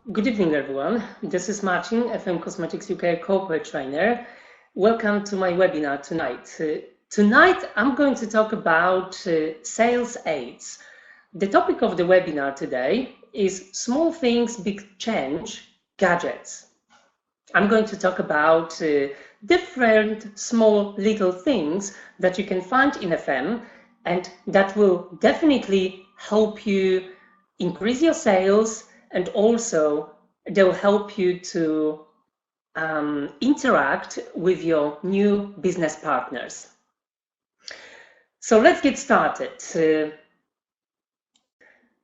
Good evening, everyone. This is Marcin, FM Cosmetics UK Corporate Trainer. Welcome to my webinar tonight. Tonight, I'm going to talk about sales aids. The topic of the webinar today is small things, big change, gadgets. I'm going to talk about different small little things that you can find in FM and that will definitely help you increase your sales, and also they'll help you to interact with your new business partners. So let's get started.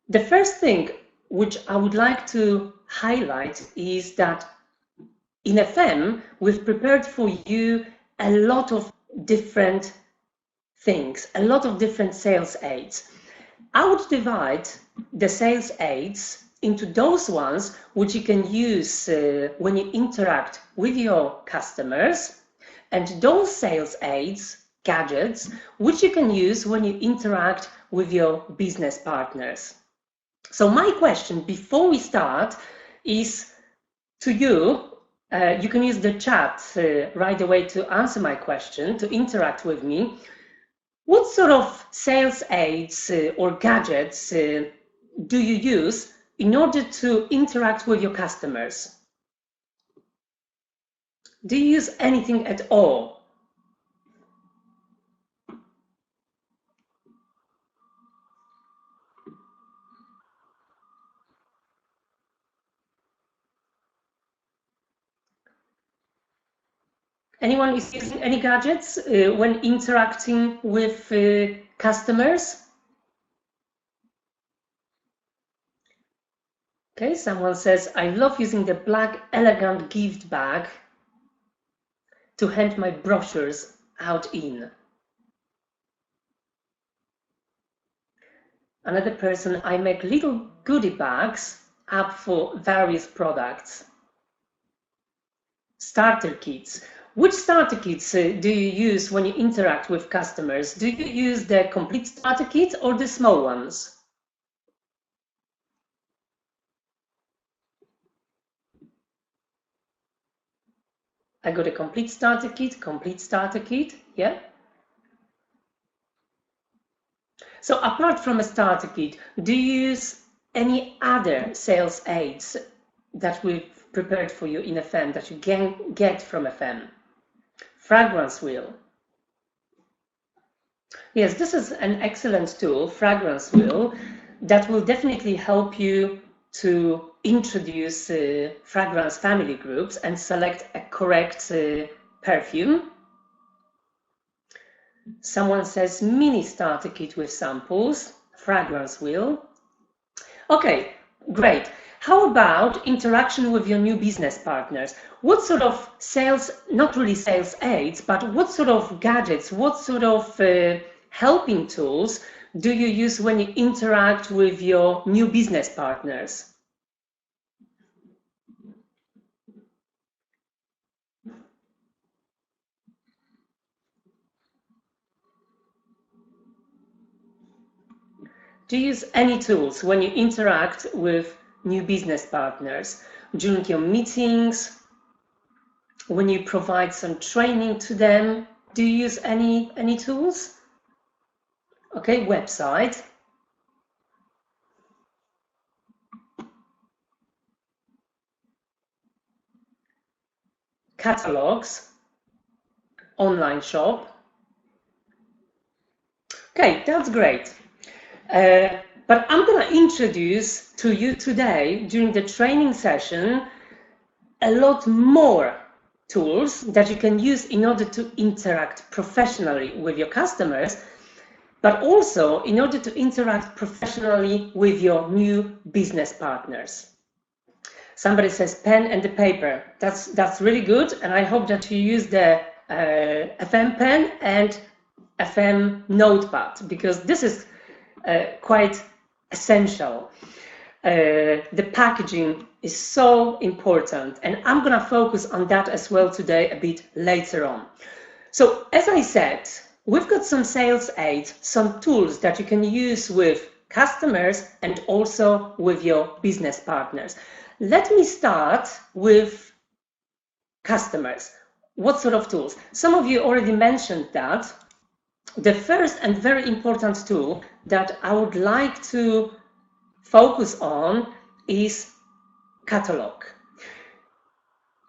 The first thing which I would like to highlight is that in FM, we've prepared for you a lot of different things, a lot of different sales aids. I would divide the sales aids into those ones which you can use when you interact with your customers, and those sales aids, gadgets, which you can use when you interact with your business partners. So my question before we start is to you. You can use the chat right away to answer my question, to interact with me. What sort of sales aids or gadgets do you use in order to interact with your customers? Do you use anything at all? Anyone is using any gadgets when interacting with customers? Okay, someone says, I love using the black elegant gift bag to hand my brochures out in. Another person, I make little goodie bags up for various products. Starter kits. Which starter kits do you use when you interact with customers? Do you use the complete starter kit or the small ones? I got a complete starter kit, yeah? So apart from a starter kit, do you use any other sales aids that we've prepared for you in FM that you can get from FM? Fragrance wheel. Yes, this is an excellent tool, fragrance wheel, that will definitely help you to introduce fragrance family groups and select a correct perfume. Someone says mini starter kit with samples, fragrance wheel. Okay, great. How about interaction with your new business partners? What sort of sales, not really sales aids, but what sort of gadgets, what sort of helping tools do you use when you interact with your new business partners? Do you use any tools when you interact with new business partners? During your meetings, when you provide some training to them, do you use any tools? Okay, website. Catalogs, online shop. Okay, that's great. But I'm going to introduce to you today, during the training session, a lot more tools that you can use in order to interact professionally with your customers, but also in order to interact professionally with your new business partners. Somebody says pen and the paper. That's really good, and I hope that you use the FM pen and FM notepad, because this is quite essential. The packaging is so important, and I'm going to focus on that as well today a bit later on. So as I said, we've got some sales aids, some tools that you can use with customers and also with your business partners. let me start with customers. What sort of tools? Some of you already mentioned that. The first and very important tool that I would like to focus on is catalog.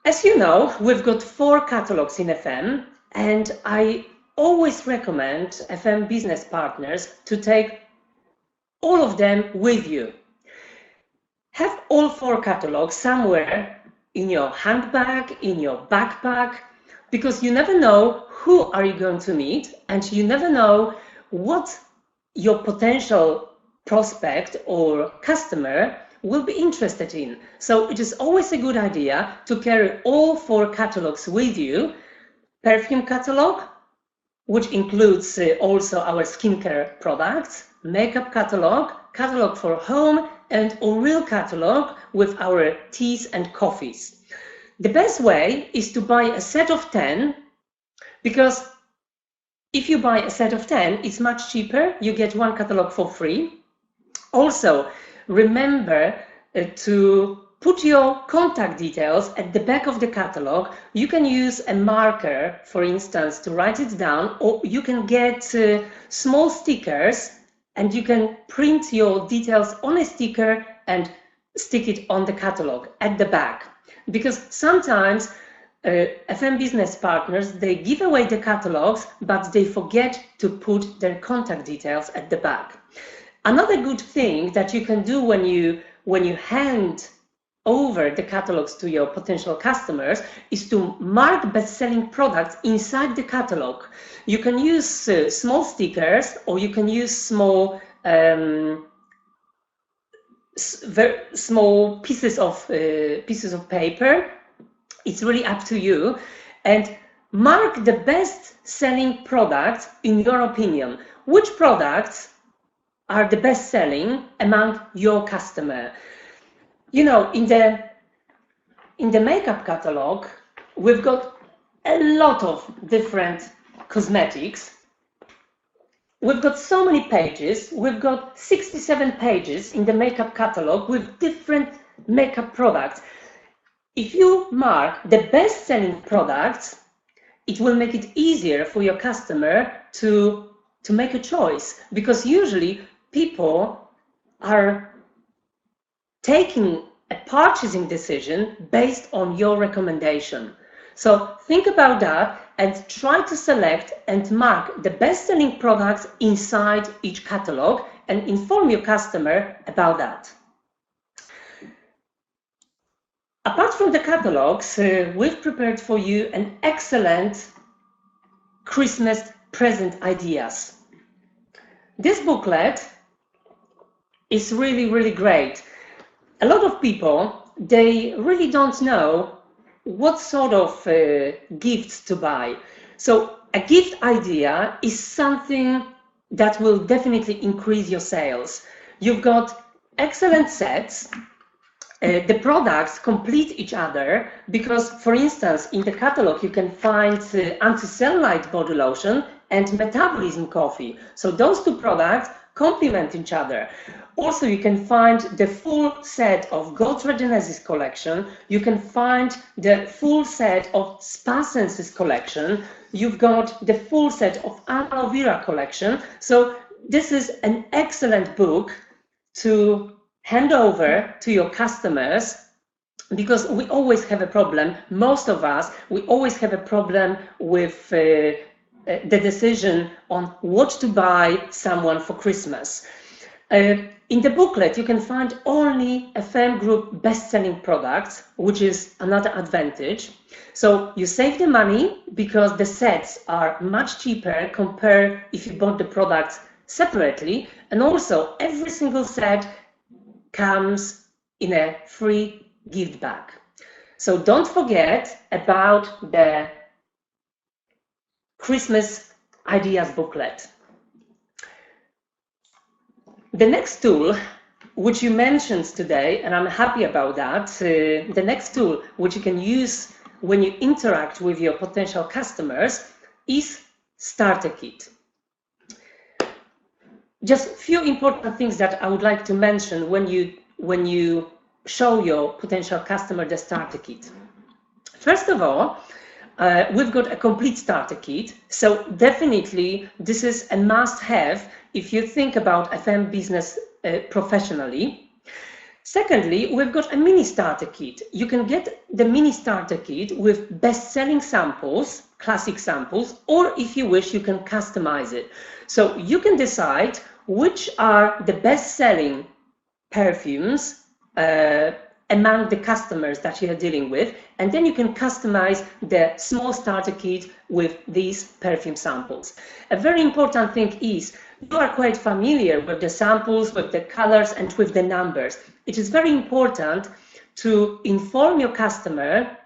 As you know, we've got 4 catalogs in FM, and I always recommend FM business partners to take all of them with you. Have all 4 catalogs somewhere in your handbag, in your backpack, because you never know who are you going to meet, and you never know what your potential prospect or customer will be interested in. So it is always a good idea to carry all 4 catalogs with you. Perfume catalog, which includes also our skincare products, makeup catalog, catalog for home, and a real catalog with our teas and coffees. The best way is to buy a set of 10, because if you buy a set of 10, it's much cheaper. You get 1 catalog for free. Also, remember to put your contact details at the back of the catalog. You can use a marker, for instance, to write it down, or you can get small stickers and you can print your details on a sticker and stick it on the catalog at the back. Because sometimes FM business partners, they give away the catalogs, but they forget to put their contact details at the back. Another good thing that you can do when you hand over the catalogs to your potential customers is to mark best-selling products inside the catalog. You can use small stickers, or you can use small small pieces of paper. It's really up to you, and mark the best-selling products in your opinion. Which products are the best-selling among your customer? You know, in the makeup catalog, we've got a lot of different cosmetics. We've got so many pages. We've got 67 pages in the makeup catalog with different makeup products. If you mark the best-selling products, it will make it easier for your customer to make a choice, because usually people are taking a purchasing decision based on your recommendation. So think about that and try to select and mark the best-selling products inside each catalog and inform your customer about that. Apart from the catalogs, we've prepared for you an excellent Christmas present ideas. This booklet is really, really great. A lot of people, they really don't know what sort of gifts to buy. So a gift idea is something that will definitely increase your sales. You've got excellent sets. The products complete each other because, for instance, in the catalog you can find anti-cellulite body lotion and metabolism coffee. So those 2 products complement each other. Also, you can find the full set of Gold Regenesis collection. You can find the full set of Spa Senses collection. You've got the full set of Aloe Vera collection. So this is an excellent book to hand over to your customers, because we always have a problem. Most of us, we always have a problem with the decision on what to buy someone for Christmas. In the booklet, you can find only FM Group best-selling products, which is another advantage. So you save the money because the sets are much cheaper compared if you bought the products separately, and also every single set comes in a free gift bag. So don't forget about the Christmas ideas booklet. The next tool, which you mentioned today, and I'm happy about that, the next tool which you can use when you interact with your potential customers is Starter Kit. Just a few important things that I would like to mention when you show your potential customer the starter kit? First of all, we've got a complete starter kit, so definitely this is a must-have if you think about FM business professionally. Secondly, we've got a mini starter kit. You can get the mini starter kit with best-selling samples, classic samples, or if you wish, you can customize it. So you can decide which are the best-selling perfumes among the customers that you are dealing with, and then you can customize the small starter kit with these perfume samples. A very important thing is you are quite familiar with the samples, with the colors, and with the numbers. It is very important to inform your customer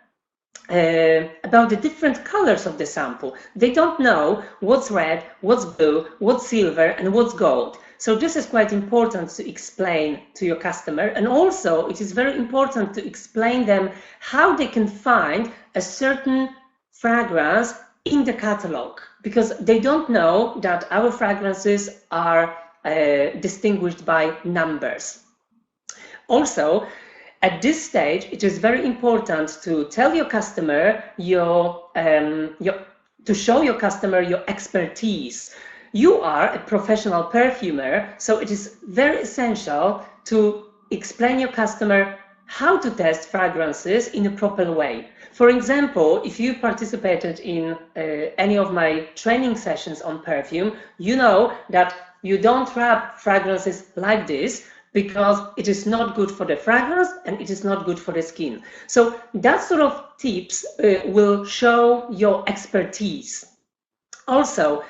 about the different colors of the sample. They don't know what's red, what's blue, what's silver, and what's gold. So this is quite important to explain to your customer, and also it is very important to explain them how they can find a certain fragrance in the catalog, because they don't know that our fragrances are distinguished by numbers. Also, at this stage, it is very important to tell your customer to show your customer your expertise. You are a professional perfumer, so it is very essential to explain your customer how to test fragrances in a proper way. For example, if you participated in any of my training sessions on perfume, you know that you don't wrap fragrances like this, because it is not good for the fragrance and it is not good for the skin. So that sort of tips will show your expertise. Also,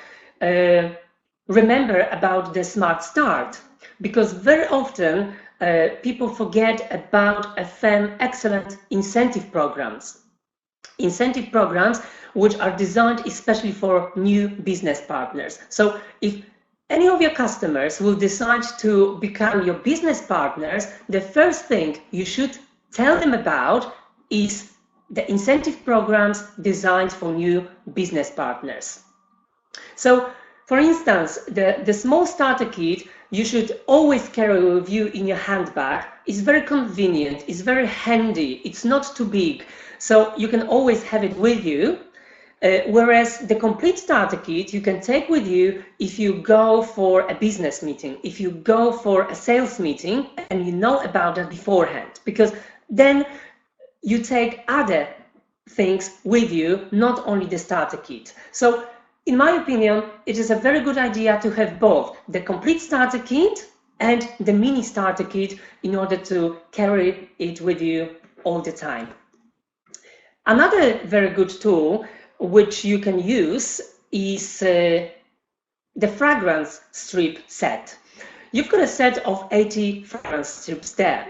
remember about the smart start, because very often people forget about FM excellent incentive programs. Incentive programs which are designed especially for new business partners. So if any of your customers will decide to become your business partners, the first thing you should tell them about is the incentive programs designed for new business partners. So, for instance, the small starter kit you should always carry with you in your handbag. It's very convenient, it's very handy, it's not too big, so you can always have it with you. Whereas the complete starter kit you can take with you if you go for a business meeting, if you go for a sales meeting and you know about that beforehand, because then you take other things with you, not only the starter kit. So in my opinion, it is a very good idea to have both the complete starter kit and the mini starter kit in order to carry it with you all the time. Another very good tool which you can use is the fragrance strip set. You've got a set of 80 fragrance strips there.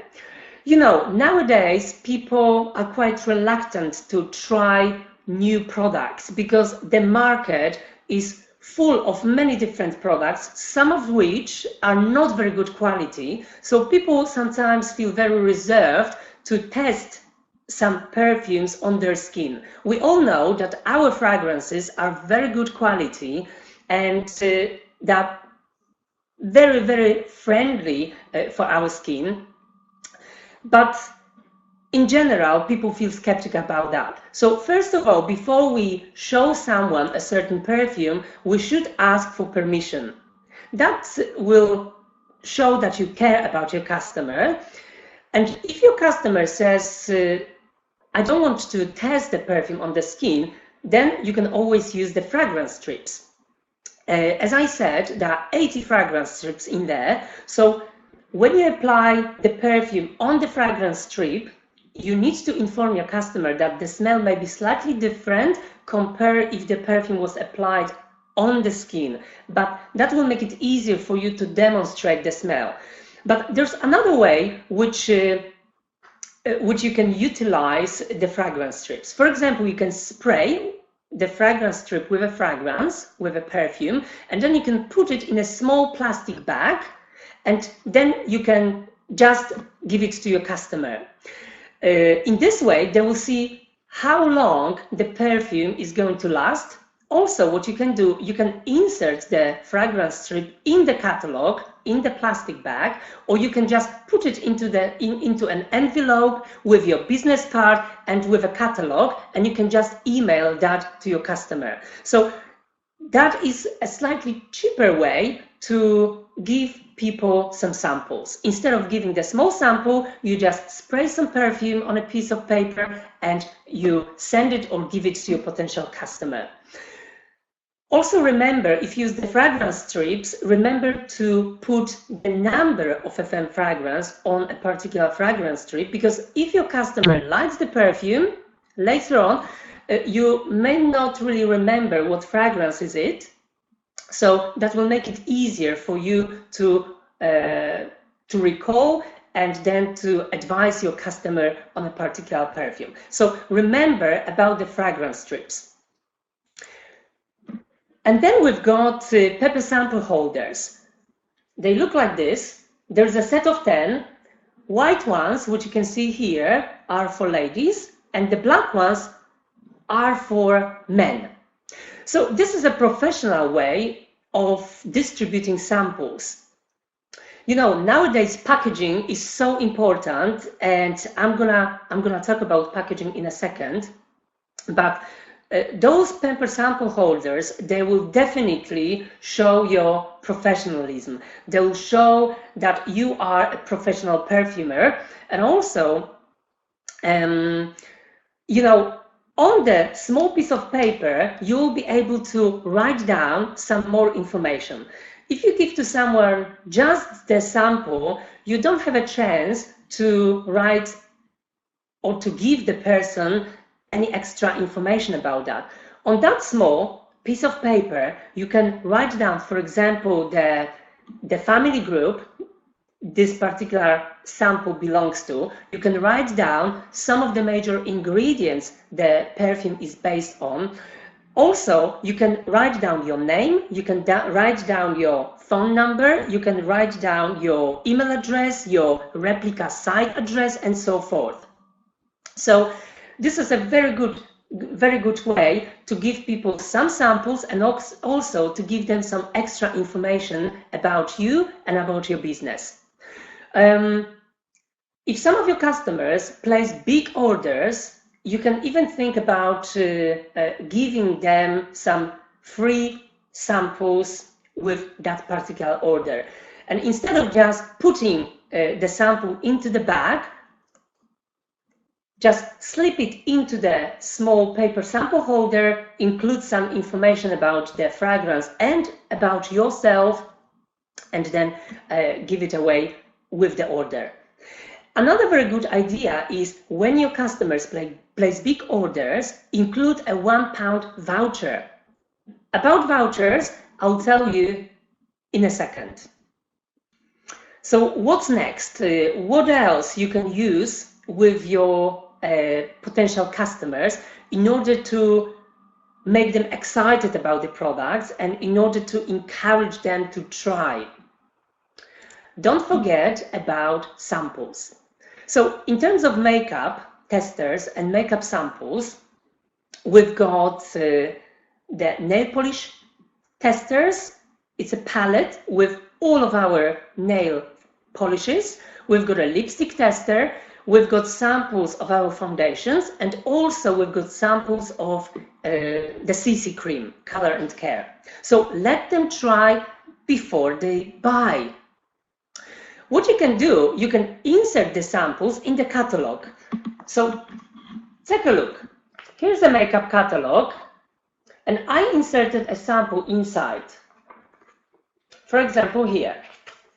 You know, nowadays people are quite reluctant to try new products because the market is full of many different products, some of which are not very good quality. So people sometimes feel very reserved to test some perfumes on their skin. We all know that our fragrances are very good quality and they're very, very friendly for our skin. But in general, people feel skeptical about that. So first of all, before we show someone a certain perfume, we should ask for permission. That will show that you care about your customer. And if your customer says, I don't want to test the perfume on the skin, then you can always use the fragrance strips. As I said, there are 80 fragrance strips in there. So when you apply the perfume on the fragrance strip, you need to inform your customer that the smell may be slightly different compared if the perfume was applied on the skin. But that will make it easier for you to demonstrate the smell. But there's another way which you can utilize the fragrance strips. For example, you can spray the fragrance strip with a fragrance, with a perfume, and then you can put it in a small plastic bag, and then you can just give it to your customer. In this way, they will see how long the perfume is going to last. Also, what you can do, you can insert the fragrance strip in the catalog in the plastic bag, or you can just put it into an envelope with your business card and with a catalog, and you can just email that to your customer. So that is a slightly cheaper way to give people some samples. Instead of giving the small sample, you just spray some perfume on a piece of paper and you send it or give it to your potential customer. Also remember, if you use the fragrance strips, remember to put the number of FM fragrance on a particular fragrance strip, because if your customer likes the perfume, later on, you may not really remember what fragrance is it. So that will make it easier for you to recall and then to advise your customer on a particular perfume. So remember about the fragrance strips. And then we've got pepper sample holders. They look like this. There's a set of 10. White ones, which you can see here, are for ladies, and the black ones are for men. So this is a professional way of distributing samples. You know, nowadays packaging is so important, and I'm gonna talk about packaging in a second, but those pepper sample holders, they will definitely show your professionalism. They will show that you are a professional perfumer, and also, you know, on the small piece of paper, you'll be able to write down some more information. If you give to someone just the sample, you don't have a chance to write or to give the person any extra information about that. On that small piece of paper, you can write down, for example, the family group this particular sample belongs to. You can write down some of the major ingredients the perfume is based on. Also, you can write down your name, you can write down your phone number, you can write down your email address, your replica site address, and so forth. So this is a very good way to give people some samples and also to give them some extra information about you and about your business. If some of your customers place big orders, you can even think about giving them some free samples with that particular order. And instead of just putting the sample into the bag, just slip it into the small paper sample holder, include some information about the fragrance and about yourself, and then give it away with the order. Another very good idea is when your customers place big orders, include a £1 voucher. About vouchers, I'll tell you in a second. So what's next? What else you can use with your potential customers in order to make them excited about the products and in order to encourage them to try? Don't forget about samples. So in terms of makeup testers and makeup samples, we've got the nail polish testers. It's a palette with all of our nail polishes. We've got a lipstick tester. We've got samples of our foundations, and also we've got samples of the CC cream, Color and Care. So let them try before they buy. What you can do, you can insert the samples in the catalog. So take a look. Here's the makeup catalog, and I inserted a sample inside. For example, here.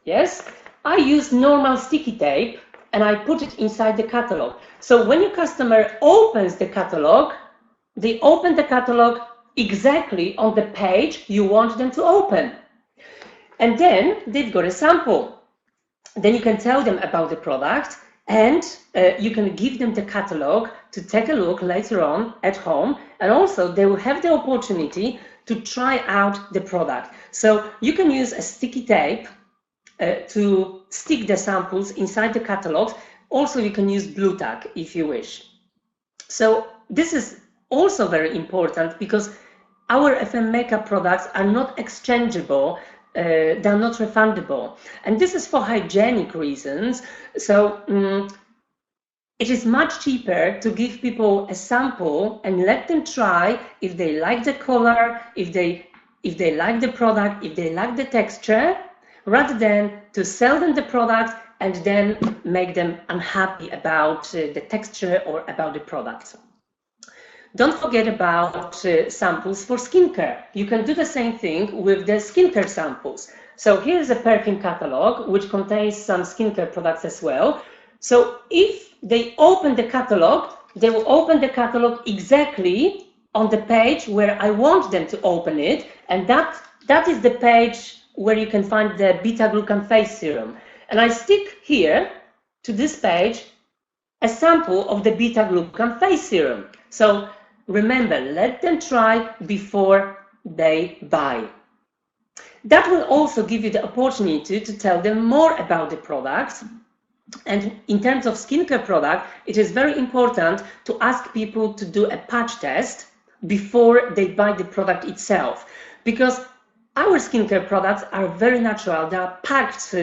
Yes, I use normal sticky tape and I put it inside the catalog. So when your customer opens the catalog, they open the catalog exactly on the page you want them to open. And then they've got a sample. Then you can tell them about the product, and you can give them the catalog to take a look later on at home, and also they will have the opportunity to try out the product. So you can use a sticky tape to stick the samples inside the catalogs. Also, you can use blue tack if you wish. So this is also very important because our FM makeup products are not exchangeable they're not refundable. And this is for hygienic reasons. So it is much cheaper to give people a sample and let them try if they like the color, if they like the product, if they like the texture, rather than to sell them the product and then make them unhappy about the texture or about the product. Don't forget about samples for skincare. You can do the same thing with the skincare samples. So here's a perfume catalog, which contains some skincare products as well. So if they open the catalog, they will open the catalog exactly on the page where I want them to open it. And that is the page where you can find the beta-glucan face serum. And I stick here to this page a sample of the beta-glucan face serum. So remember, let them try before they buy. That will also give you the opportunity to tell them more about the products. And in terms of skincare product, it is very important to ask people to do a patch test before they buy the product itself, because our skincare products are very natural. They are packed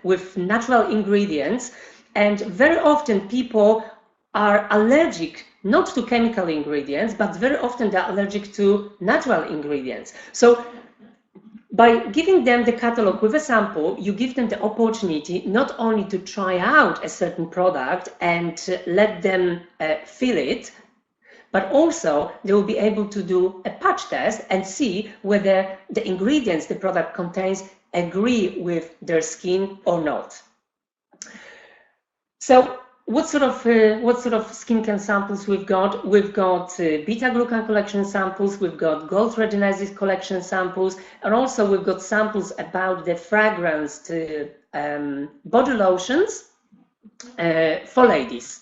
with natural ingredients, and very often people are allergic not to chemical ingredients, but very often they're allergic to natural ingredients. So by giving them the catalog with a sample, you give them the opportunity not only to try out a certain product and let them feel it, but also they will be able to do a patch test and see whether the ingredients the product contains agree with their skin or not. So what sort of skincare samples we've got? We've got beta-glucan collection samples, we've got gold retinized collection samples, and also we've got samples about the fragranced body lotions for ladies.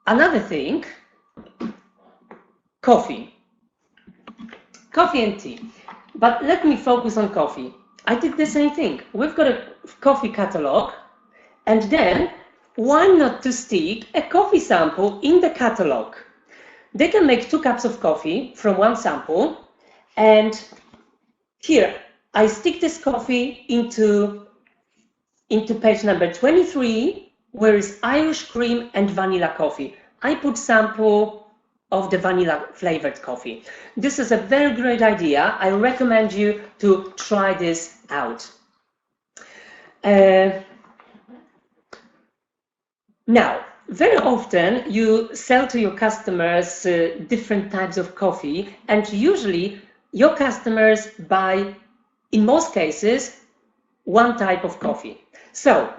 Another thing, coffee and tea. But let me focus on coffee. I did the same thing. We've got a coffee catalog, and then why not to stick a coffee sample in the catalog? They can make 2 cups of coffee from one sample, and here I stick this coffee into page number 23, where is Irish cream and vanilla coffee. I put sample of the vanilla flavored coffee. This is a very great idea. I recommend you to try this out. Now, very often you sell to your customers different types of coffee, and usually your customers buy, in most cases, one type of coffee. So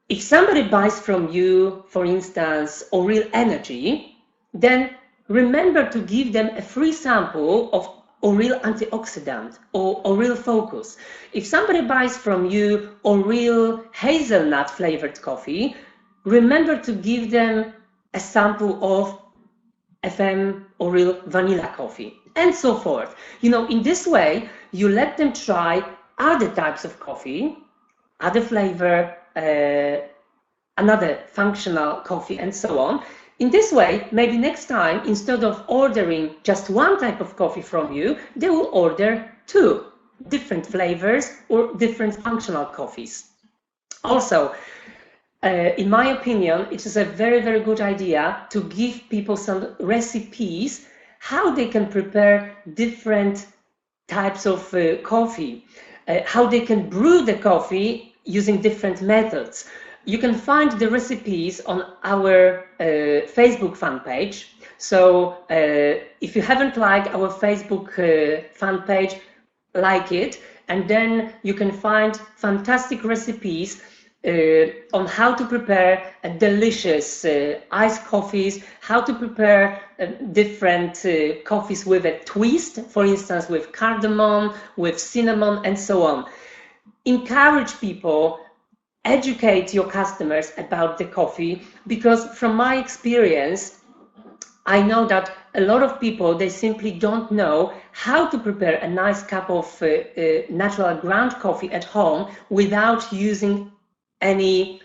if somebody buys from you, for instance, Real Energy, then remember to give them a free sample of Real Antioxidant or Real Focus. If somebody buys from you Real Hazelnut flavored coffee, remember to give them a sample of FM Real Vanilla coffee, and so forth. You know, in this way, you let them try other types of coffee, other flavor, another functional coffee, and so on. In this way, maybe next time, instead of ordering just one type of coffee from you, they will order 2 different flavors or different functional coffees. Also, in my opinion, it is a very, very good idea to give people some recipes how they can prepare different types of coffee, how they can brew the coffee using different methods. You can find the recipes on our Facebook fan page. So if you haven't liked our Facebook fan page, like it, and then you can find fantastic recipes on how to prepare delicious iced coffees, how to prepare different coffees with a twist, for instance, with cardamom, with cinnamon, and so on. Encourage people, educate your customers about the coffee, because from my experience, I know that a lot of people, they simply don't know how to prepare a nice cup of natural ground coffee at home without using any,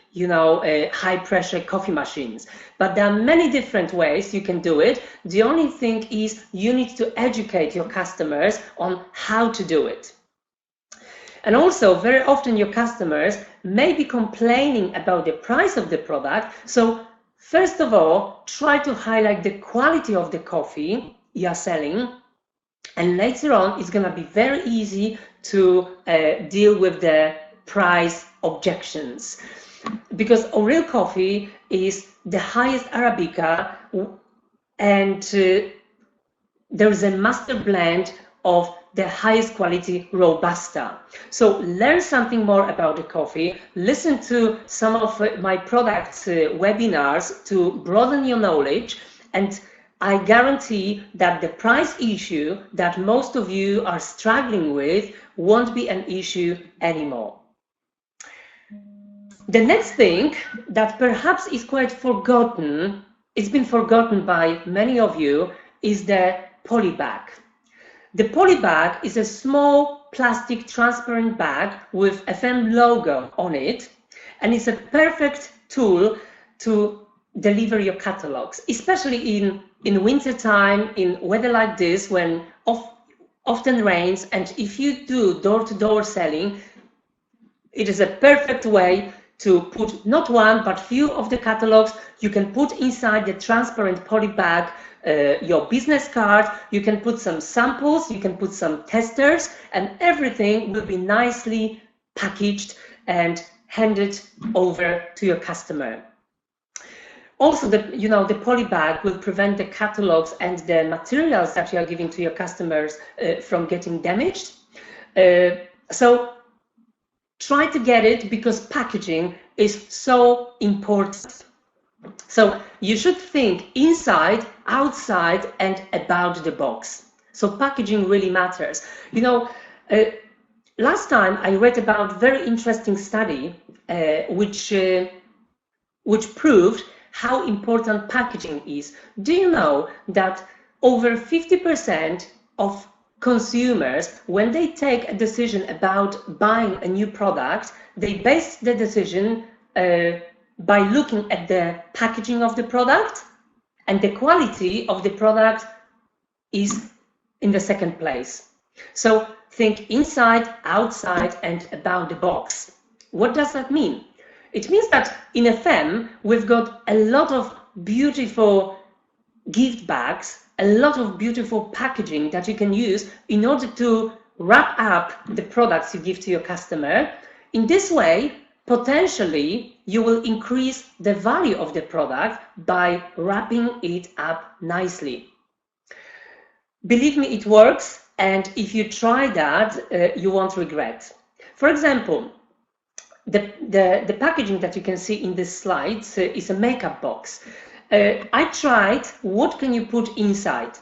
high pressure coffee machines. But there are many different ways you can do it. The only thing is you need to educate your customers on how to do it. And also, very often your customers may be complaining about the price of the product. So first of all, try to highlight the quality of the coffee you are selling. And later on, it's going to be very easy to deal with the price objections. Because real coffee is the highest Arabica, and there is a master blend of the highest quality Robusta. So learn something more about the coffee, listen to some of my products webinars to broaden your knowledge, and I guarantee that the price issue that most of you are struggling with won't be an issue anymore. The next thing that perhaps is quite forgotten, it's been forgotten by many of you, is the poly bag. The poly bag is a small plastic transparent bag with FM logo on it, and it's a perfect tool to deliver your catalogs, especially in winter time, in weather like this, when often rains, and if you do door-to-door selling, it is a perfect way to put not one but few of the catalogs. You can put inside the transparent poly bag your business card, you can put some samples, you can put some testers, and everything will be nicely packaged and handed over to your customer. Also, the poly bag will prevent the catalogs and the materials that you are giving to your customers from getting damaged. So try to get it, because packaging is so important. So you should think inside, outside, and about the box. So packaging really matters. Last time I read about a very interesting study which proved how important packaging is. Do you know that over 50% of consumers, when they take a decision about buying a new product, they base the decision by looking at the packaging of the product, and the quality of the product is in the second place. So think inside, outside, and about the box. What does that mean? It means that in FM, we've got a lot of beautiful gift bags, a lot of beautiful packaging that you can use in order to wrap up the products you give to your customer. In this way, potentially, you will increase the value of the product by wrapping it up nicely. Believe me, it works, and if you try that, you won't regret. For example, the packaging that you can see in this slide is a makeup box. I tried what can you put inside,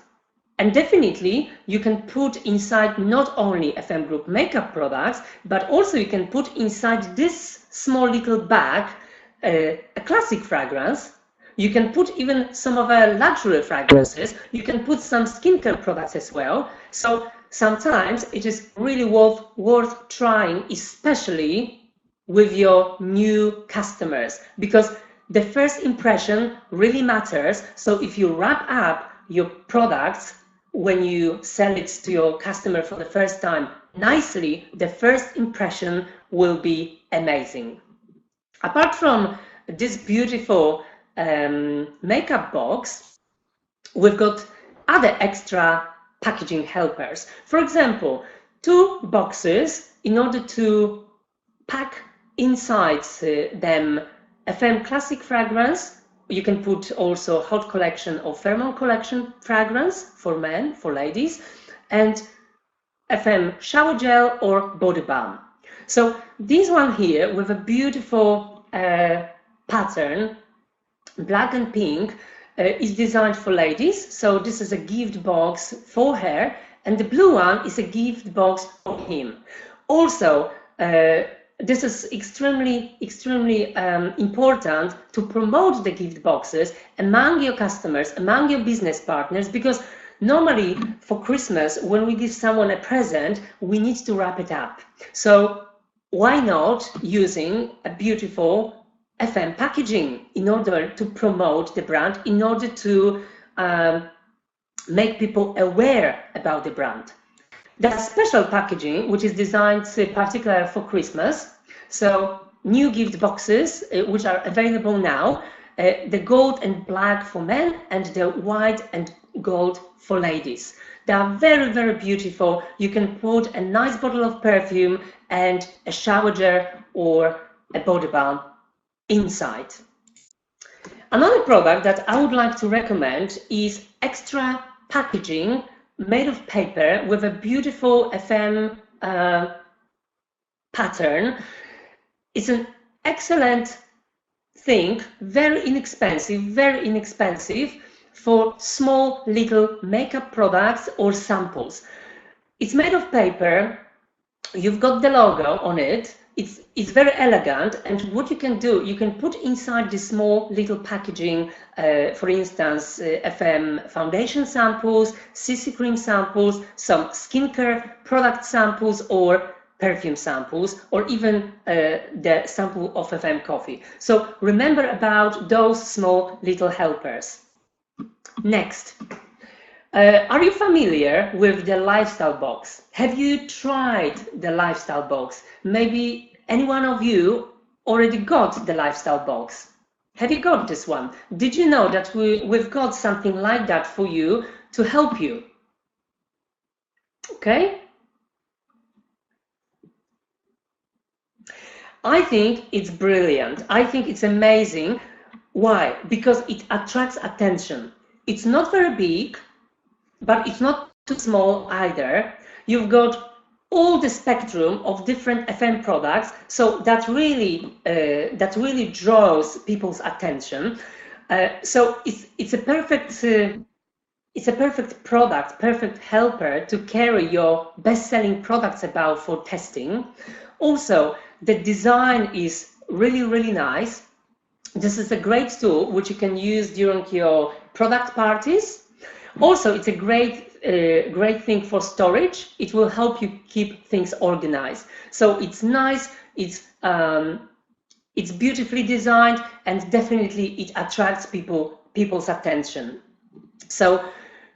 and definitely you can put inside not only FM Group makeup products, but also you can put inside this small little bag a classic fragrance. You can put even some of our luxury fragrances. You can put some skincare products as well. So sometimes it is really worth trying, especially with your new customers, because the first impression really matters. So if you wrap up your products when you sell it to your customer for the first time nicely, the first impression will be amazing. Apart from this beautiful makeup box, we've got other extra packaging helpers. For example, 2 boxes in order to pack inside them FM Classic fragrance. You can put also Hot Collection or Pheromone Collection fragrance for men, for ladies, and FM Shower Gel or Body Balm. So this one here with a beautiful pattern, black and pink, is designed for ladies. So this is a gift box for her, and the blue one is a gift box for him. Also, this is extremely important to promote the gift boxes among your customers, among your business partners, because normally for Christmas, when we give someone a present, we need to wrap it up. So why not using a beautiful FM packaging in order to promote the brand, in order to make people aware about the brand. There's special packaging which is designed particularly for Christmas. So new gift boxes which are available now, the gold and black for men and the white and gold for ladies. They are very, very beautiful. You can put a nice bottle of perfume and a shower gel or a body balm inside. Another product that I would like to recommend is extra packaging made of paper with a beautiful FM pattern. It's an excellent thing, very inexpensive for small little makeup products or samples. It's made of paper, you've got the logo on it, it's very elegant, and what you can do, you can put inside this small little packaging, for instance, FM foundation samples, CC cream samples, some skincare product samples or perfume samples, or even the sample of FM coffee. So remember about those small little helpers. Next, are you familiar with the lifestyle box? Have you tried the lifestyle box? Maybe any one of you already got the lifestyle box. Have you got this one? Did you know that we've got something like that for you to help you? Okay. I think it's brilliant. I think it's amazing. Why? Because it attracts attention. It's not very big, but it's not too small either. You've got all the spectrum of different FM products, so that really draws people's attention. So it's a perfect product, perfect helper to carry your best-selling products about for testing. Also, the design is really nice. This is a great tool which you can use during your product parties. Also, it's a great thing for storage. It will help you keep things organized. So it's nice, it's beautifully designed, and definitely it attracts people's attention. So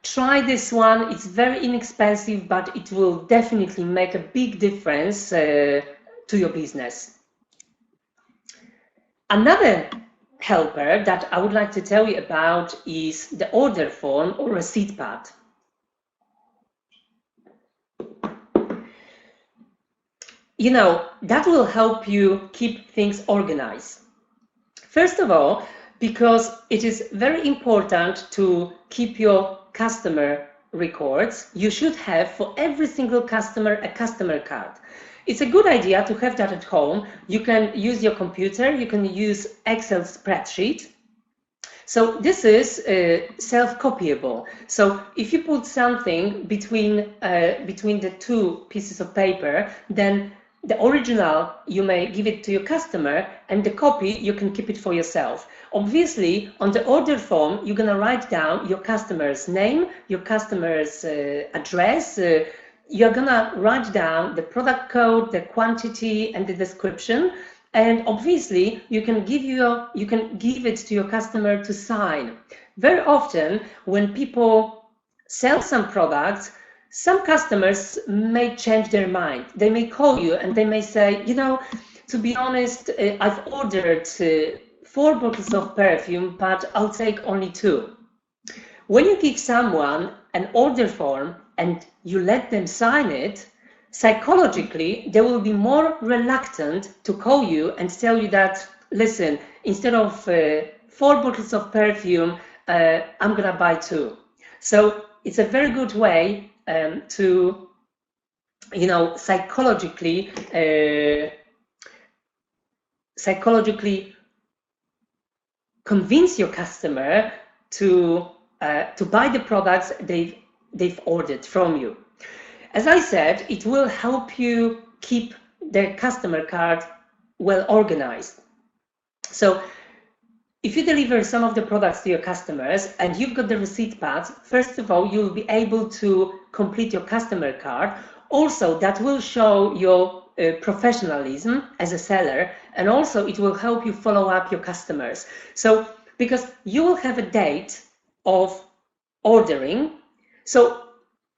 try this one. It's very inexpensive, but it will definitely make a big difference to your business. Another helper that I would like to tell you about is the order form or receipt pad. You know, that will help you keep things organized. First of all, because it is very important to keep your customer records, you should have for every single customer a customer card. It's a good idea to have that at home. You can use your computer, you can use Excel spreadsheet. So this is self-copyable. So if you put something between the two pieces of paper, then the original, you may give it to your customer, and the copy, you can keep it for yourself. Obviously, on the order form, you're going to write down your customer's name, your customer's address, you're going to write down the product code, the quantity, and the description. And obviously, you can give it to your customer to sign. Very often, when people sell some products, some customers may change their mind. They may call you and they may say, you know, to be honest, I've ordered 4 bottles of perfume, but I'll take only 2. When you give someone an order form and you let them sign it, psychologically, they will be more reluctant to call you and tell you that, listen, instead of 4 bottles of perfume, I'm going to buy 2. So it's a very good way to, you know, psychologically convince your customer to buy the products they've ordered from you. As I said, it will help you keep the customer card well organized. So if you deliver some of the products to your customers and you've got the receipt pads, first of all, you'll be able to complete your customer card. Also, that will show your professionalism as a seller, and also it will help you follow up your customers. So because you will have a date of ordering, so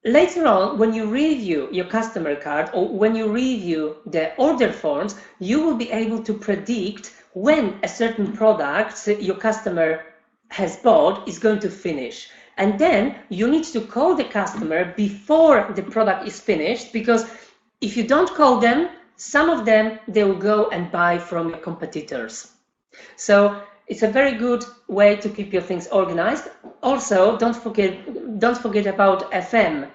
later on, when you review your customer card or when you review the order forms, you will be able to predict when a certain product your customer has bought is going to finish. And then you need to call the customer before the product is finished, because if you don't call them, some of them, they will go and buy from your competitors. So it's a very good way to keep your things organized. Also, don't forget about FM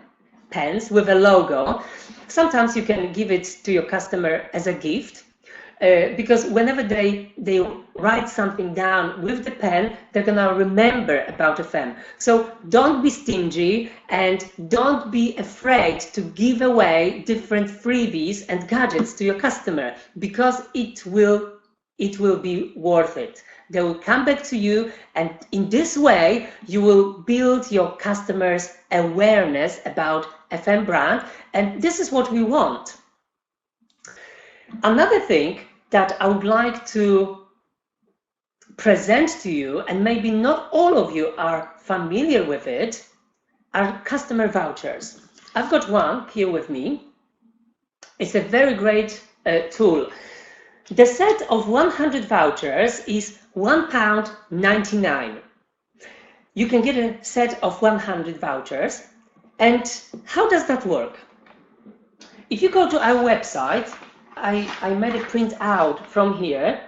pens with a logo. Sometimes you can give it to your customer as a gift, because whenever they write something down with the pen, they're gonna remember about FM. So don't be stingy and don't be afraid to give away different freebies and gadgets to your customer, because it will be worth it. They will come back to you, and in this way you will build your customers' awareness about FM brand, and this is what we want. Another thing that I would like to present to you, and maybe not all of you are familiar with it, are customer vouchers. I've got one here with me. It's a very great tool. The set of 100 vouchers is £1.99. You can get a set of 100 vouchers. And how does that work? If you go to our website, I made a print out from here,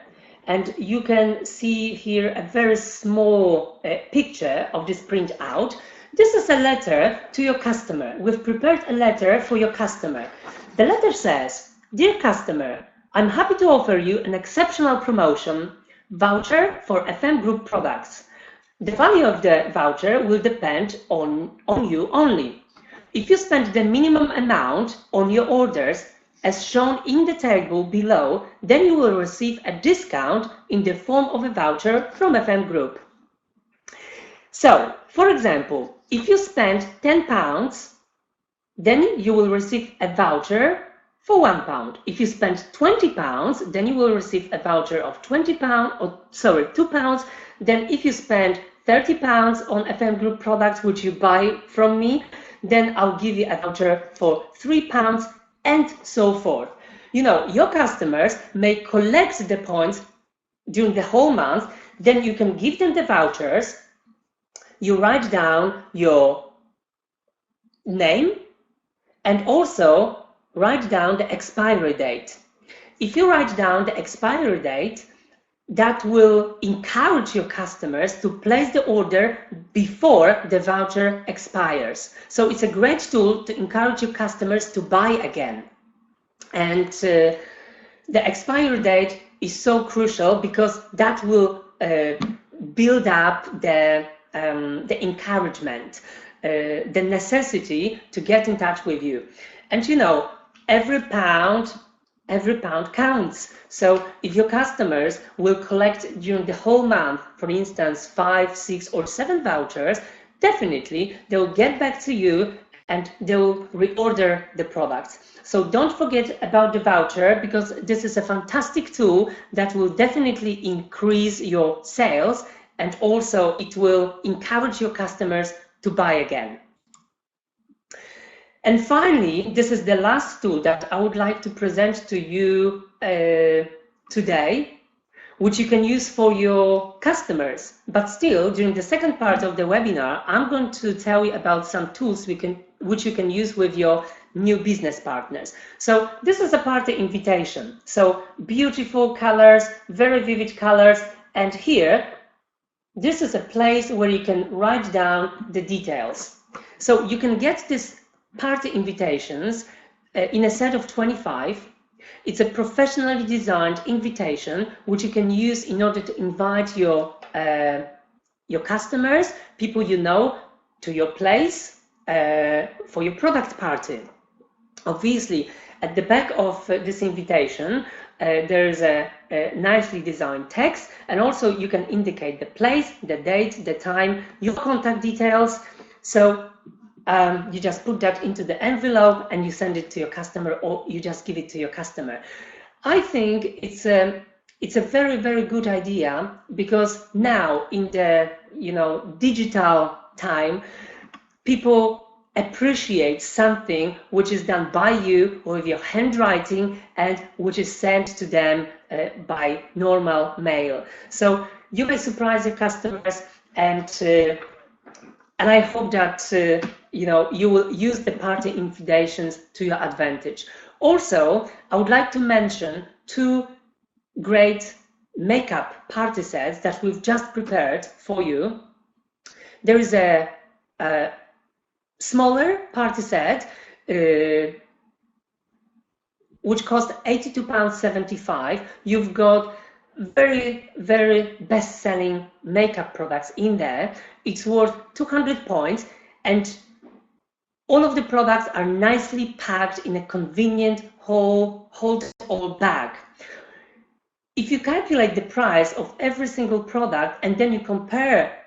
and you can see here a very small picture of this print out. This is a letter to your customer. We've prepared a letter for your customer. The letter says, "Dear customer, I'm happy to offer you an exceptional promotion voucher for FM Group products. The value of the voucher will depend on you only. If you spend the minimum amount on your orders as shown in the table below, then you will receive a discount in the form of a voucher from FM Group." So, for example, if you spend £10, then you will receive a voucher for £1. If you spend £20, then you will receive a voucher of £2. Then if you spend £30 on FM Group products, which you buy from me, then I'll give you a voucher for £3, and so forth. You know, your customers may collect the points during the whole month, then you can give them the vouchers, you write down your name, and also write down the expiry date. If you write down the expiry date, that will encourage your customers to place the order before the voucher expires. So it's a great tool to encourage your customers to buy again. And the expiry date is so crucial, because that will build up the encouragement, the necessity to get in touch with you. And you know, every pound counts. So if your customers will collect during the whole month, for instance, 5, 6, or 7 vouchers, definitely they'll get back to you and they'll reorder the products. So don't forget about the voucher, because this is a fantastic tool that will definitely increase your sales, and also it will encourage your customers to buy again. And finally, this is the last tool that I would like to present to you today, which you can use for your customers. But still, during the second part of the webinar, I'm going to tell you about some tools which you can use with your new business partners. So this is a party invitation. So beautiful colors, very vivid colors. And here, this is a place where you can write down the details. So you can get this party invitations in a set of 25. It's a professionally designed invitation which you can use in order to invite your customers, people you know, to your place for your product party. Obviously, at the back of this invitation, there's a nicely designed text, and also you can indicate the place, the date, the time, your contact details. So you just put that into the envelope and you send it to your customer, or you just give it to your customer. I think it's a very, very good idea, because now in the digital time, people appreciate something which is done by you with your handwriting and which is sent to them by normal mail. So you may surprise your customers, and I hope that you will use the party invitations to your advantage. Also, I would like to mention 2 great makeup party sets that we've just prepared for you. There is a smaller party set which costs £82.75. You've got very, very best-selling makeup products in there. It's worth 200 points, and all of the products are nicely packed in a convenient hold-all bag. If you calculate the price of every single product and then you compare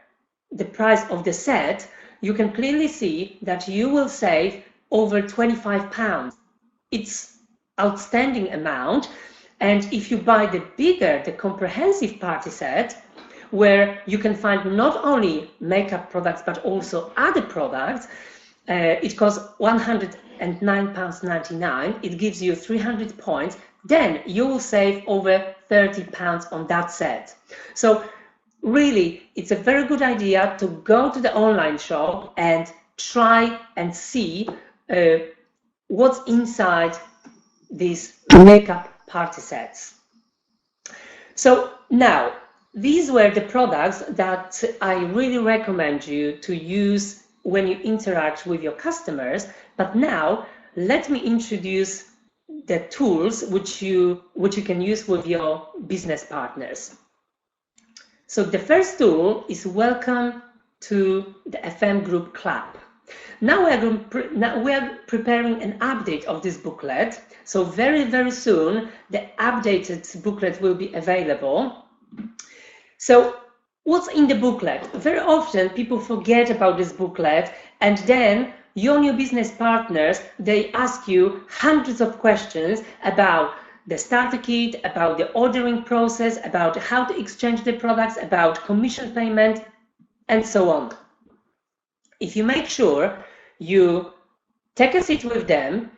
the price of the set, you can clearly see that you will save over £25. It's outstanding amount. And if you buy the bigger, the comprehensive party set, where you can find not only makeup products but also other products, it costs £109.99. It gives you 300 points. Then you will save over £30 on that set. So really, it's a very good idea to go to the online shop and try and see what's inside these makeup party sets. So now, these were the products that I really recommend you to use when you interact with your customers. But now, let me introduce the tools which you can use with your business partners. So the first tool is Welcome to the FM Group Club. Now we are preparing an update of this booklet. So very, very soon, the updated booklet will be available. So what's in the booklet? Very often people forget about this booklet, and then you and your business partners, they ask you hundreds of questions about the starter kit, about the ordering process, about how to exchange the products, about commission payment, and so on. If you make sure you take a seat with them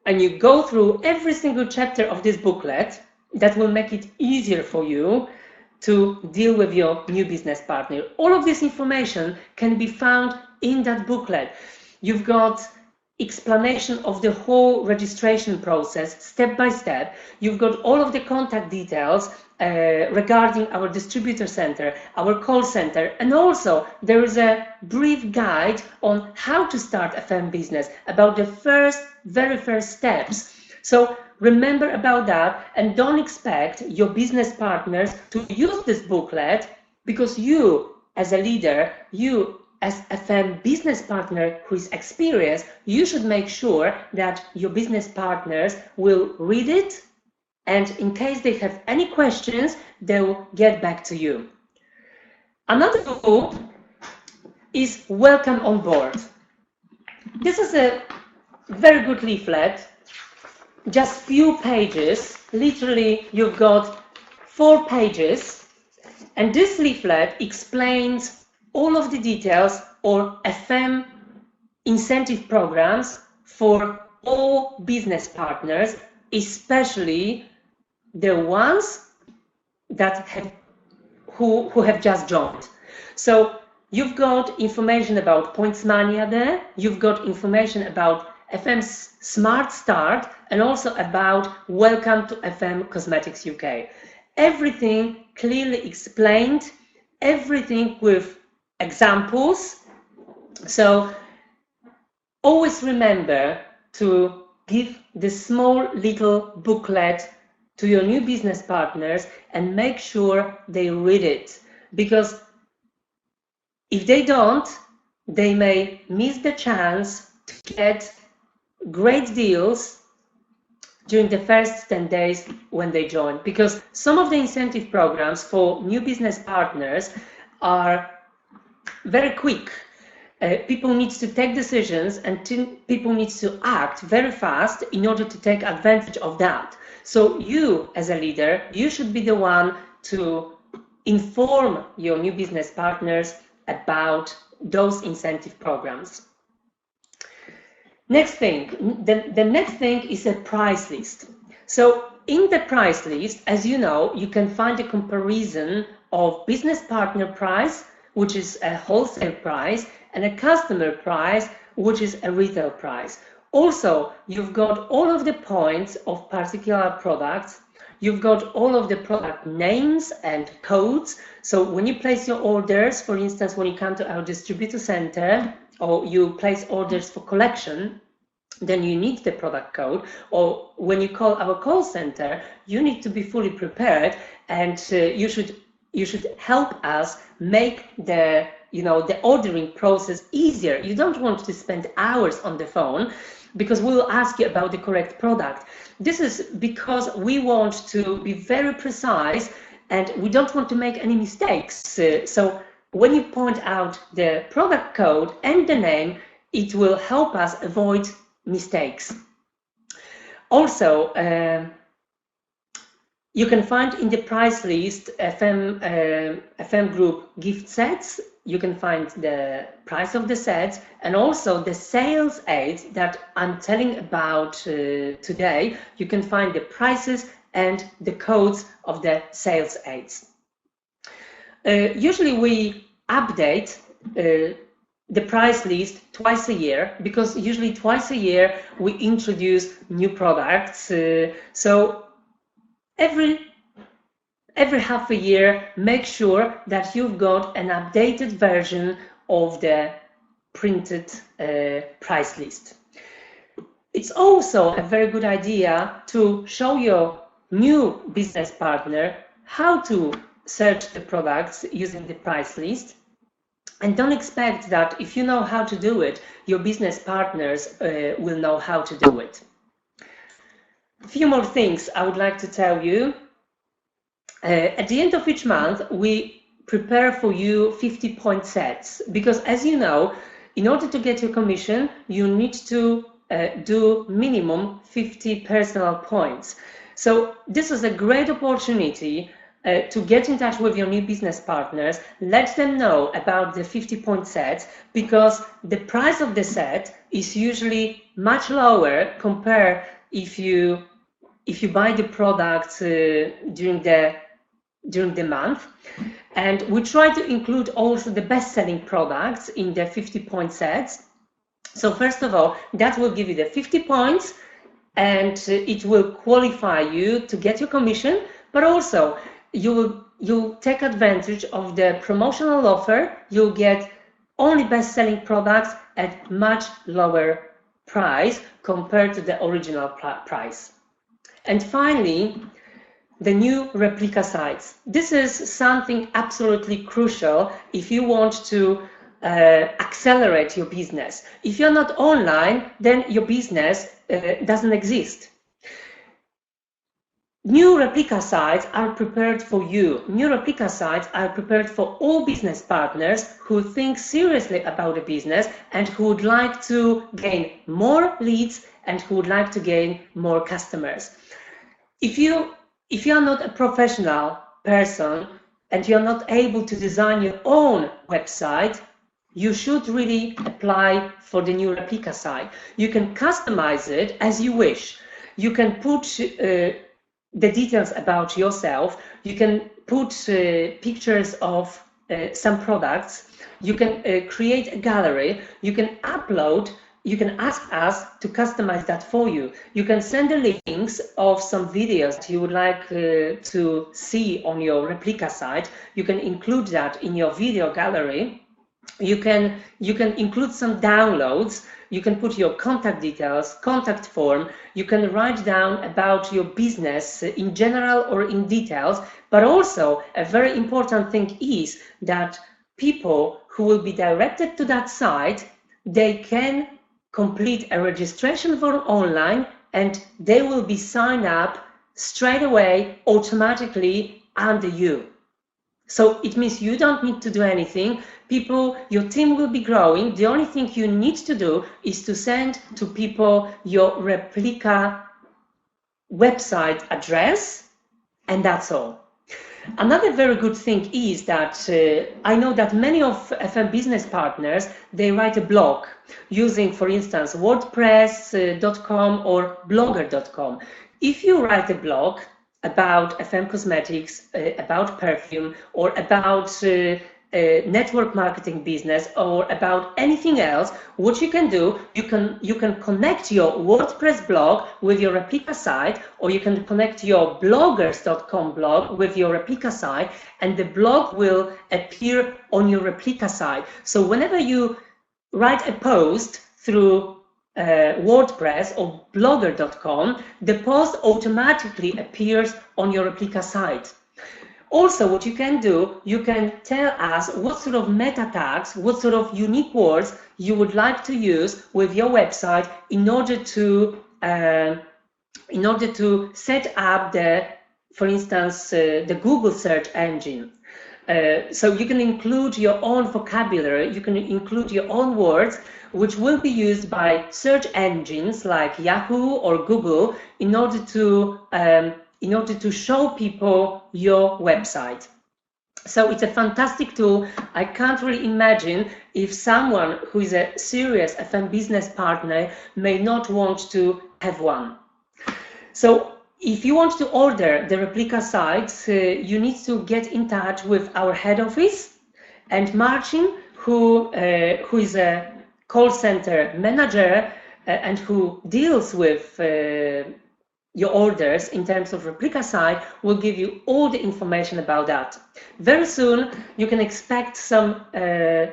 and you go through every single chapter of this booklet, that will make it easier for you to deal with your new business partner. All of this information can be found in that booklet. You've got explanation of the whole registration process, step by step. You've got all of the contact details regarding our distributor center, our call center, and also there is a brief guide on how to start a FM business, about the very first steps. So remember about that, and don't expect your business partners to use this booklet, because you as a leader, you as a FM business partner who is experienced, you should make sure that your business partners will read it, and in case they have any questions, they will get back to you. Another tool is Welcome on Board. This is a very good leaflet, just few pages. Literally, you've got 4 pages, and this leaflet explains all of the details or FM incentive programs for all business partners, especially the ones that who have just joined. So you've got information about Points Mania there, you've got information about FM's Smart Start, and also about Welcome to FM Cosmetics UK. Everything clearly explained, everything with examples. So always remember to give this small little booklet to your new business partners and make sure they read it, because if they don't, they may miss the chance to get great deals during the first 10 days when they join, because some of the incentive programs for new business partners are very quick. People need to take decisions, and people need to act very fast in order to take advantage of that. So you, as a leader, you should be the one to inform your new business partners about those incentive programs. Next thing, the next thing is a price list. So in the price list, as you know, you can find a comparison of business partner price, which is a wholesale price, and a customer price, which is a retail price. Also, you've got all of the points of particular products. You've got all of the product names and codes. So when you place your orders, for instance, when you come to our distributor center, or you place orders for collection, then you need the product code. Or when you call our call center, you need to be fully prepared, and you should help us make the ordering process easier. You don't want to spend hours on the phone, because we'll ask you about the correct product. This is because we want to be very precise, and we don't want to make any mistakes. So when you point out the product code and the name, it will help us avoid mistakes. Also, you can find in the price list FM Group gift sets. You can find the price of the sets, and also the sales aids that I'm telling about today. You can find the prices and the codes of the sales aids. Usually we update the price list twice a year, because usually twice a year we introduce new products. So every half a year, make sure that you've got an updated version of the printed price list. It's also a very good idea to show your new business partner how to search the products using the price list. And don't expect that if you know how to do it, your business partners will know how to do it. A few more things I would like to tell you. At the end of each month, we prepare for you 50-point sets, because as you know, in order to get your commission, you need to do minimum 50 personal points. So this is a great opportunity to get in touch with your new business partners, let them know about the 50-point sets, because the price of the set is usually much lower compared if you buy the products during the month. And we try to include also the best-selling products in the 50-point sets. So first of all, that will give you the 50 points, and it will qualify you to get your commission, but also you'll take advantage of the promotional offer. You'll get only best-selling products at much lower price compared to the original price. And finally, the new replica sites. This is something absolutely crucial if you want to accelerate your business. If you're not online, then your business doesn't exist. New replica sites are prepared for you. New replica sites are prepared for all business partners who think seriously about a business and who would like to gain more leads and who would like to gain more customers. If you are not a professional person and you're not able to design your own website, you should really apply for the new replica site. You can customize it as you wish. You can put the details about yourself. You can put pictures of some products. You can create a gallery. You can upload. You can ask us to customize that for you. You can send the links of some videos that you would like to see on your replica site. You can include that in your video gallery. You can include some downloads. You can put your contact details, contact form. You can write down about your business in general or in details. But also, a very important thing is that people who will be directed to that site, they can complete a registration form online, and they will be signed up straight away automatically under you. So it means you don't need to do anything. People, your team will be growing. The only thing you need to do is to send to people your replica website address, and that's all. Another very good thing is that I know that many of FM business partners, they write a blog using, for instance, wordpress.com or blogger.com. If you write a blog about FM cosmetics, about perfume, or about network marketing business, or about anything else, what you can do, you can connect your WordPress blog with your replica site, or you can connect your bloggers.com blog with your replica site, and the blog will appear on your replica site. So whenever you write a post through WordPress or blogger.com, the post automatically appears on your replica site. Also, what you can do, you can tell us what sort of meta tags, what sort of unique words you would like to use with your website in order to set up the, for instance, the Google search engine. So you can include your own vocabulary, you can include your own words, which will be used by search engines like Yahoo or Google in order to show people your website. So it's a fantastic tool. I can't really imagine if someone who is a serious FM business partner may not want to have one. So if you want to order the replica sites, you need to get in touch with our head office, and Marcin, who is a call center manager and who deals with your orders in terms of replica site, will give you all the information about that. Very soon you can expect some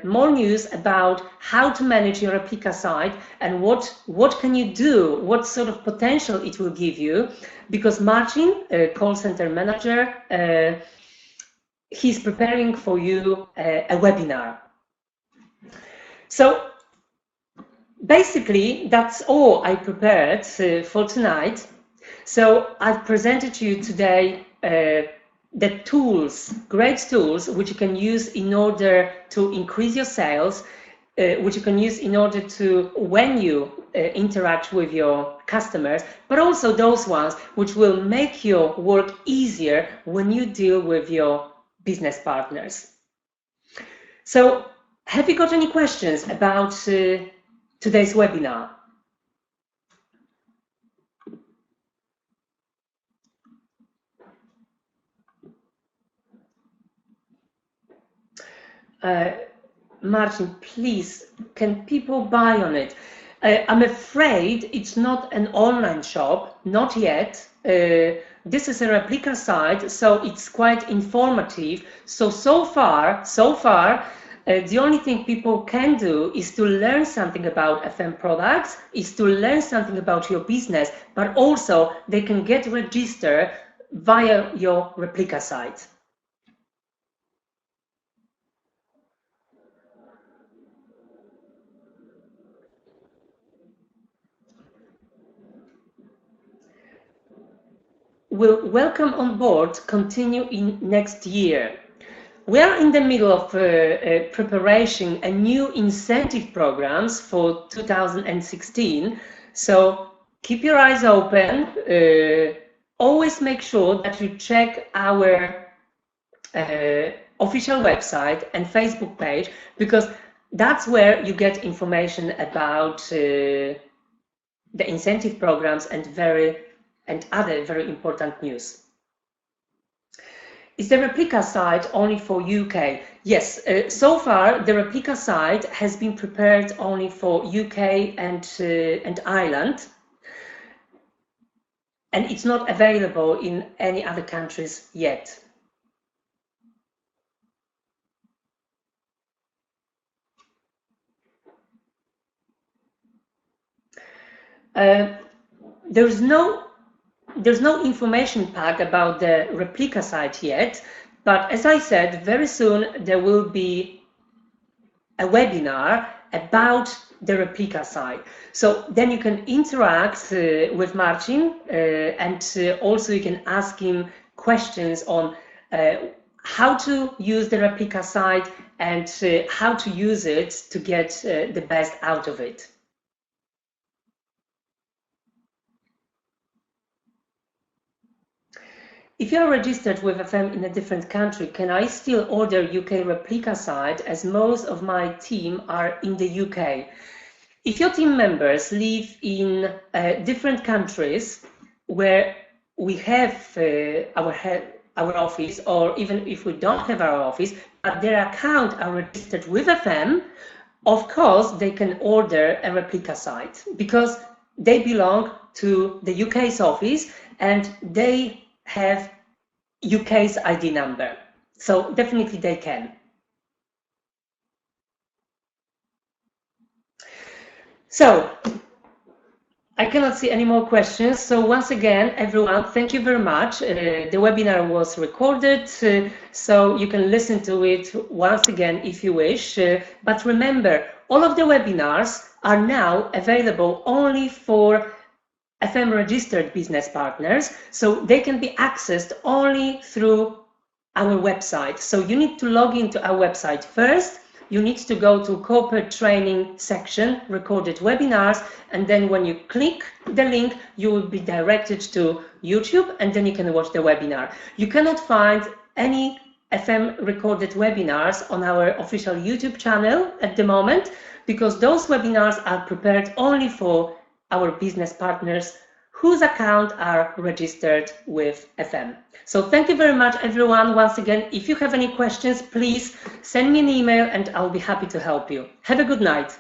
more news about how to manage your replica site and what can you do, what sort of potential it will give you, because Marcin, call center manager, he's preparing for you a webinar. So basically that's all I prepared for tonight. So I've presented to you today the tools, great tools, which you can use in order to increase your sales, which you can use in order to, when you interact with your customers, but also those ones which will make your work easier when you deal with your business partners. So have you got any questions about today's webinar? Marcin, please, can people buy on it? I'm afraid it's not an online shop, not yet. This is a replica site, so it's quite informative. So far, the only thing people can do is to learn something about FM products, is to learn something about your business, but also they can get registered via your replica site. Will welcome on board continue in next year. We are in the middle of preparation a new incentive programs for 2016. So keep your eyes open. Always make sure that you check our official website and Facebook page, because that's where you get information about the incentive programs and other very important news. Is the replica site only for UK? Yes, so far the replica site has been prepared only for UK and Ireland, and it's not available in any other countries yet. There's no information pack about the replica site yet, but as I said, very soon there will be a webinar about the replica site. So then you can interact with Marcin, and also you can ask him questions on how to use the replica site and how to use it to get the best out of it. If you are registered with FM in a different country, can I still order UK replica site, as most of my team are in the UK? If your team members live in different countries where we have our office, or even if we don't have our office, but their account are registered with FM, of course they can order a replica site because they belong to the UK's office and they have UK's ID number. So definitely they can. So I cannot see any more questions. So once again, everyone, thank you very much. The webinar was recorded, so you can listen to it once again if you wish. But remember, all of the webinars are now available only for FM registered business partners, so they can be accessed only through our website. So you need to log into our website first. You need to go to corporate training section, recorded webinars, and then when you click the link, you will be directed to YouTube, and then you can watch the webinar. You cannot find any FM recorded webinars on our official YouTube channel at the moment, because those webinars are prepared only for our business partners whose accounts are registered with FM. So thank you very much, everyone. Once again, if you have any questions, please send me an email and I'll be happy to help you. Have a good night.